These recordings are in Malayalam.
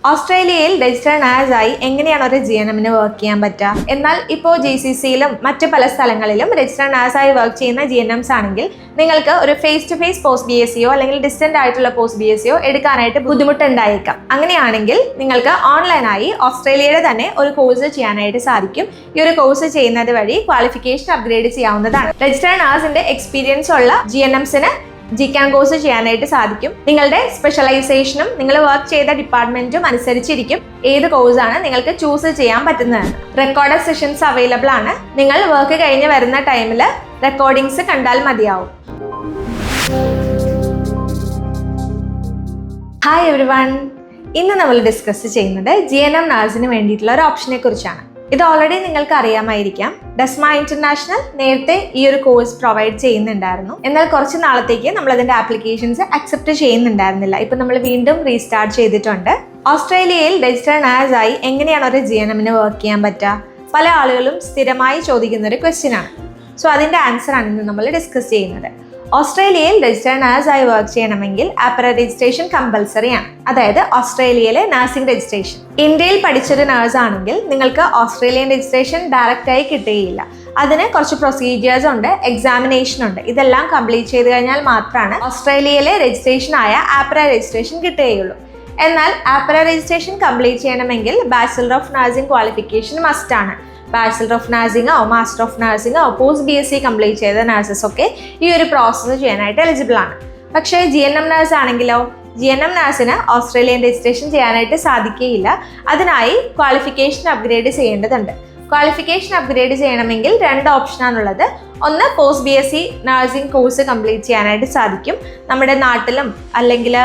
ഓസ്ട്രേലിയയിൽ രജിസ്റ്റേർഡ് നഴ്സായി എങ്ങനെയാണ് ഒരു GNMന് വർക്ക് ചെയ്യാൻ പറ്റുക? എന്നാൽ ഇപ്പോൾ GCCയിലും മറ്റ് പല സ്ഥലങ്ങളിലും രജിസ്റ്റേർഡ് നഴ്സായി വർക്ക് ചെയ്യുന്ന GNMs ആണെങ്കിൽ നിങ്ങൾക്ക് ഒരു ഫേസ് ടു ഫേസ് പോസ്റ്റ് BScയോ അല്ലെങ്കിൽ ഡിസ്റ്റന്റ് ആയിട്ടുള്ള പോസ്റ്റ് BScയോ എടുക്കാനായിട്ട് ബുദ്ധിമുട്ടുണ്ടായേക്കാം. അങ്ങനെയാണെങ്കിൽ നിങ്ങൾക്ക് ഓൺലൈനായി ഓസ്ട്രേലിയയുടെ തന്നെ ഒരു കോഴ്സ് ചെയ്യാനായിട്ട് സാധിക്കും. ഈ ഒരു കോഴ്സ് ചെയ്യുന്നത് വഴി ക്വാളിഫിക്കേഷൻ അപ്ഗ്രേഡ് ചെയ്യാവുന്നതാണ്. രജിസ്റ്റേർഡ് നഴ്സിന്റെ എക്സ്പീരിയൻസ് ഉള്ള GNMsന് GCAN കോഴ്സ് ചെയ്യാനായിട്ട് സാധിക്കും. നിങ്ങളുടെ സ്പെഷ്യലൈസേഷനും നിങ്ങൾ വർക്ക് ചെയ്ത ഡിപ്പാർട്ട്മെന്റും അനുസരിച്ചിരിക്കും ഏത് കോഴ്സാണ് നിങ്ങൾക്ക് ചൂസ് ചെയ്യാൻ പറ്റുന്നതാണ്. റെക്കോർഡഡ് സെഷൻസ് അവൈലബിൾ ആണ്. നിങ്ങൾ വർക്ക് കഴിഞ്ഞ് വരുന്ന ടൈമിൽ റെക്കോർഡിങ്സ് കണ്ടാൽ മതിയാവും. ഹായ് എവരിവൺ, ഇന്ന് നമ്മൾ ഡിസ്കസ് ചെയ്യുന്നത് GNM നഴ്സിന് വേണ്ടിയിട്ടുള്ള ഒരു ഓപ്ഷനെ കുറിച്ചാണ്. ഇത് ഓൾറെഡി നിങ്ങൾക്ക് അറിയാമായിരിക്കാം. ഡെസ്മ ഇന്റർനാഷണൽ നേരത്തെ ഈ ഒരു കോഴ്സ് പ്രൊവൈഡ് ചെയ്യുന്നുണ്ടായിരുന്നു. എന്നാൽ കുറച്ച് നാളത്തേക്ക് നമ്മൾ അതിന്റെ ആപ്ലിക്കേഷൻസ് അക്സെപ്റ്റ് ചെയ്യുന്നുണ്ടായിരുന്നില്ല. ഇപ്പൊ നമ്മൾ വീണ്ടും റീസ്റ്റാർട്ട് ചെയ്തിട്ടുണ്ട്. ഓസ്ട്രേലിയയിൽ രജിസ്റ്റേർഡ് നഴ്സായി എങ്ങനെയാണ് ഒരു GNMന് വർക്ക് ചെയ്യാൻ പറ്റുക? പല ആളുകളും സ്ഥിരമായി ചോദിക്കുന്ന ഒരു ക്വസ്റ്റ്യൻ ആണ്. സോ അതിന്റെ ആൻസർ ആണ് ഇന്ന് നമ്മൾ ഡിസ്കസ് ചെയ്യുന്നത്. ഓസ്ട്രേലിയയിൽ രജിസ്റ്റേർഡ് നഴ്സായി വർക്ക് ചെയ്യണമെങ്കിൽ APRA രജിസ്ട്രേഷൻ കമ്പൽസറി ആണ്. അതായത് ഓസ്ട്രേലിയയിലെ നഴ്സിംഗ് രജിസ്ട്രേഷൻ. ഇന്ത്യയിൽ പഠിച്ചൊരു നഴ്സ് ആണെങ്കിൽ നിങ്ങൾക്ക് ഓസ്ട്രേലിയൻ രജിസ്ട്രേഷൻ ഡയറക്റ്റ് ആയി കിട്ടുകയില്ല. അതിന് കുറച്ച് പ്രൊസീജിയേഴ്സ് ഉണ്ട്, എക്സാമിനേഷൻ ഉണ്ട്. ഇതെല്ലാം കംപ്ലീറ്റ് ചെയ്ത് കഴിഞ്ഞാൽ മാത്രമാണ് ഓസ്ട്രേലിയയിലെ രജിസ്ട്രേഷൻ ആയ APRA രജിസ്ട്രേഷൻ കിട്ടുകയുള്ളൂ. എന്നാൽ APRA രജിസ്ട്രേഷൻ കംപ്ലീറ്റ് ചെയ്യണമെങ്കിൽ bachelor of nursing qualification must ആണ്. ബാച്ചിലർ ഓഫ് നഴ്സിംഗോ മാസ്റ്റർ ഓഫ് നഴ്സിംഗോ പോസ്റ്റ് BSc കംപ്ലീറ്റ് ചെയ്ത നഴ്സസ് ഒക്കെ ഈ ഒരു പ്രോസസ്സ് ചെയ്യാനായിട്ട് എലിജിബിൾ ആണ്. പക്ഷേ GNM നഴ്സ് ആണെങ്കിലോ, GNM നഴ്സിന് ഓസ്ട്രേലിയൻ രജിസ്ട്രേഷൻ ചെയ്യാനായിട്ട് സാധിക്കുകയില്ല. അതിനായി ക്വാളിഫിക്കേഷൻ അപ്ഗ്രേഡ് ചെയ്യേണ്ടതുണ്ട്. ക്വാളിഫിക്കേഷൻ അപ്ഗ്രേഡ് ചെയ്യണമെങ്കിൽ രണ്ട് ഓപ്ഷനാണുള്ളത്. ഒന്ന്, post BSc nursing course complete ചെയ്യാനായിട്ട് സാധിക്കും. നമ്മുടെ നാട്ടിലും അല്ലെങ്കിൽ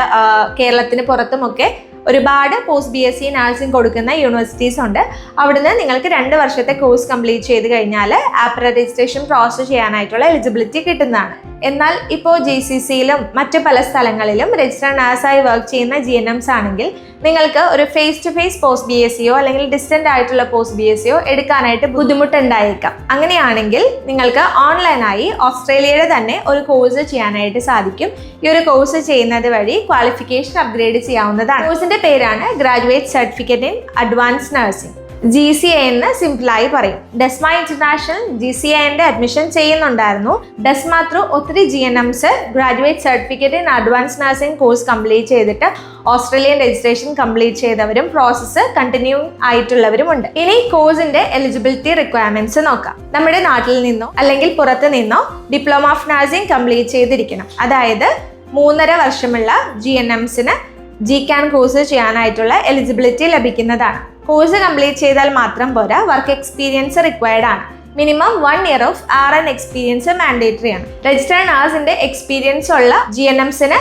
കേരളത്തിന് പുറത്തുമൊക്കെ ഒരുപാട് പോസ്റ്റ് BSc നഴ്സിംഗ് കൊടുക്കുന്ന യൂണിവേഴ്സിറ്റീസ് ഉണ്ട്. അവിടുന്ന് നിങ്ങൾക്ക് 2 വർഷത്തെ കോഴ്സ് കംപ്ലീറ്റ് ചെയ്ത് കഴിഞ്ഞാൽ APRA രജിസ്ട്രേഷൻ പ്രോസസ് ചെയ്യാനായിട്ടുള്ള എലിജിബിലിറ്റി കിട്ടുന്നതാണ്. എന്നാൽ ഇപ്പോൾ GCCയിലും മറ്റു പല സ്ഥലങ്ങളിലും രജിസ്റ്റേർഡ് നഴ്സായി വർക്ക് ചെയ്യുന്ന GNMs ആണെങ്കിൽ നിങ്ങൾക്ക് ഒരു ഫേസ് ടു ഫേസ് പോസ്റ്റ് BScയോ അല്ലെങ്കിൽ ഡിസ്റ്റന്റ് ആയിട്ടുള്ള പോസ്റ്റ് BScയോ എടുക്കാനായിട്ട് ബുദ്ധിമുട്ടുണ്ടായേക്കാം. അങ്ങനെയാണെങ്കിൽ നിങ്ങൾക്ക് ഓൺലൈനായി ഓസ്ട്രേലിയയുടെ തന്നെ ഒരു കോഴ്സ് ചെയ്യാനായിട്ട് സാധിക്കും. ഈ ഒരു കോഴ്സ് ചെയ്യുന്നത് വഴി ക്വാളിഫിക്കേഷൻ അപ്ഗ്രേഡ് ചെയ്യാവുന്നതാണ്. കോഴ്സിന്റെ പേരാണ് graduate certificate in advance nursing, GCA എന്ന് സിംപിളായി പറയും. ഡെസ്മ ഇന്റർനാഷണൽ GCAന്റെ അഡ്മിഷൻ ചെയ്യുന്നുണ്ടായിരുന്നു. ഡെസ്മ ത്രൂ ഒത്തിരി GNMs graduate certificate in advance nursing course complete ചെയ്തിട്ട് ഓസ്ട്രേലിയൻ രജിസ്ട്രേഷൻ കംപ്ലീറ്റ് ചെയ്തവരും പ്രോസസ്സ് കണ്ടിന്യൂ ആയിട്ടുള്ളവരും ഉണ്ട്. ഇനി കോഴ്സിന്റെ എലിജിബിലിറ്റി റിക്വയർമെന്റ്സ് നോക്കാം. നമ്മുടെ നാട്ടിൽ നിന്നോ അല്ലെങ്കിൽ പുറത്ത് നിന്നോ ഡിപ്ലോമ ഓഫ് നഴ്സിംഗ് കംപ്ലീറ്റ് ചെയ്തിരിക്കണം. അതായത് 3.5 വർഷമുള്ള GNMsന് GCAN കോഴ്സ് ചെയ്യാനായിട്ടുള്ള എലിജിബിലിറ്റി ലഭിക്കുന്നതാണ്. കോഴ്സ് കംപ്ലീറ്റ് ചെയ്താൽ മാത്രം പോരാ, വർക്ക് എക്സ്പീരിയൻസ് റിക്വയർഡ് ആണ്. Minimum 1 year of RN experience mandatory ആണ്. രജിസ്റ്റേർഡ് നഴ്സിന്റെ എക്സ്പീരിയൻസ് ഉള്ള GNMsന്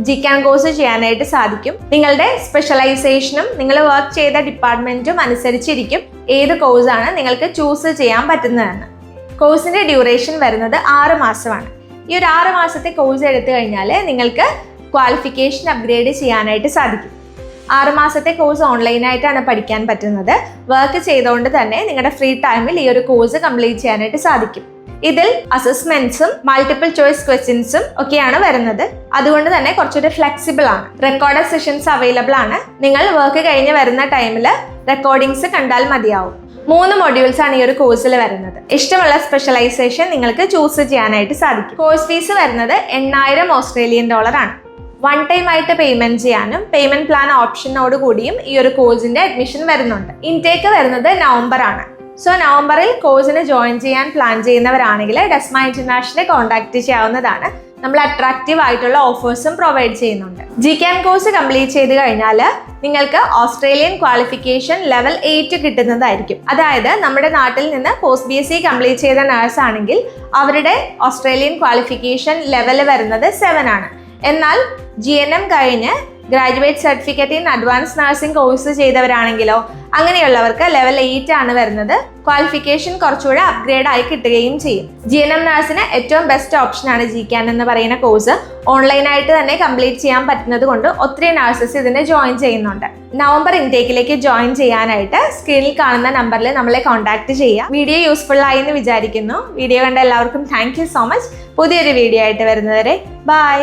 GCAN കോഴ്സ് ചെയ്യാനായിട്ട് സാധിക്കും. നിങ്ങളുടെ സ്പെഷ്യലൈസേഷനും നിങ്ങൾ വർക്ക് ചെയ്ത ഡിപ്പാർട്ട്മെന്റും അനുസരിച്ചിരിക്കും ഏത് കോഴ്സാണ് നിങ്ങൾക്ക് ചൂസ് ചെയ്യാൻ പറ്റുന്നതെന്ന്. കോഴ്സിന്റെ ഡ്യൂറേഷൻ വരുന്നത് 6 മാസമാണ്. ഈ ഒരു 6 മാസത്തെ കോഴ്സ് എടുത്തു കഴിഞ്ഞാൽ നിങ്ങൾക്ക് ക്വാളിഫിക്കേഷൻ അപ്ഗ്രേഡ് ചെയ്യാനായിട്ട് സാധിക്കും. 6 മാസത്തെ കോഴ്സ് ഓൺലൈനായിട്ടാണ് പഠിക്കാൻ പറ്റുന്നത്. വർക്ക് ചെയ്തുകൊണ്ട് തന്നെ നിങ്ങളുടെ ഫ്രീ ടൈമിൽ ഈ ഒരു കോഴ്സ് കംപ്ലീറ്റ് ചെയ്യാനായിട്ട് സാധിക്കും. ഇതിൽ അസസ്മെന്റ്സും മൾട്ടിപ്പിൾ ചോയ്സ് ക്വസ്റ്റ്യൻസും ഒക്കെയാണ് വരുന്നത്. അതുകൊണ്ട് തന്നെ കുറച്ചുകൂടി ഫ്ലെക്സിബിൾ ആണ്. റെക്കോർഡഡ് സെഷൻസ് അവൈലബിൾ ആണ്. നിങ്ങൾ വർക്ക് കഴിഞ്ഞ് വരുന്ന ടൈമിൽ റെക്കോർഡിങ്സ് കണ്ടാൽ മതിയാവും. 3 മൊഡ്യൂൾസ് ആണ് ഈ ഒരു കോഴ്സിൽ വരുന്നത്. ഇഷ്ടമുള്ള സ്പെഷ്യലൈസേഷൻ നിങ്ങൾക്ക് ചൂസ് ചെയ്യാനായിട്ട് സാധിക്കും. കോഴ്സ് ഫീസ് വരുന്നത് $8,000 ഓസ്ട്രേലിയൻ ആണ്. 1 ടൈം ആയിട്ട് പേയ്മെന്റ് ചെയ്യാനും പേയ്മെന്റ് പ്ലാൻ ഓപ്ഷനോട് കൂടിയും ഈ ഒരു കോഴ്സിന്റെ അഡ്മിഷൻ വരുന്നുണ്ട്. ഇൻടേക്ക് വരുന്നത് നവംബർ ആണ്. സോ നവംബറിൽ കോഴ്സിന് ജോയിൻ ചെയ്യാൻ പ്ലാൻ ചെയ്യുന്നവരാണെങ്കിൽ ഡെസ്മ ഇന്റർനാഷണലെ കോൺടാക്ട് ചെയ്യാവുന്നതാണ്. നമ്മൾ അട്രാക്റ്റീവ് ആയിട്ടുള്ള ഓഫേഴ്സും പ്രൊവൈഡ് ചെയ്യുന്നുണ്ട്. GCAN കോഴ്സ് കംപ്ലീറ്റ് ചെയ്ത് കഴിഞ്ഞാൽ നിങ്ങൾക്ക് ഓസ്ട്രേലിയൻ ക്വാളിഫിക്കേഷൻ ലെവൽ 8 കിട്ടുന്നതായിരിക്കും. അതായത് നമ്മുടെ നാട്ടിൽ നിന്ന് പോസ്റ്റ് BSc കംപ്ലീറ്റ് ചെയ്ത നഴ്സ് ആണെങ്കിൽ അവരുടെ ഓസ്ട്രേലിയൻ ക്വാളിഫിക്കേഷൻ ലെവൽ വരുന്നത് 7 ആണ്. എന്നാൽ GNM കഴിഞ്ഞ് graduate certificate in advance nursing course ചെയ്തവരാണെങ്കിലോ അങ്ങനെയുള്ളവർക്ക് ലെവൽ 8 ആണ് വരുന്നത്. ക്വാളിഫിക്കേഷൻ കുറച്ചുകൂടെ അപ്ഗ്രേഡ് ആയി കിട്ടുകയും ചെയ്യും. GNM നഴ്സിന് ഏറ്റവും ബെസ്റ്റ് ഓപ്ഷനാണ് GCAN എന്ന് പറയുന്ന കോഴ്സ്. ഓൺലൈനായിട്ട് തന്നെ കംപ്ലീറ്റ് ചെയ്യാൻ പറ്റുന്നത് കൊണ്ട് ഒത്തിരി നഴ്സസ് ഇതിനെ ജോയിൻ ചെയ്യുന്നുണ്ട്. നവംബർ ഇൻടേക്കിലേക്ക് ജോയിൻ ചെയ്യാനായിട്ട് സ്ക്രീനിൽ കാണുന്ന നമ്പറിൽ നമ്മളെ കോൺടാക്ട് ചെയ്യുക. വീഡിയോ യൂസ്ഫുൾ ആയി എന്ന് വിചാരിക്കുന്നു. വീഡിയോ കണ്ട എല്ലാവർക്കും താങ്ക് യു സോ മച്ച്. പുതിയൊരു വീഡിയോ ആയിട്ട് വരുന്നവരെ ബൈ.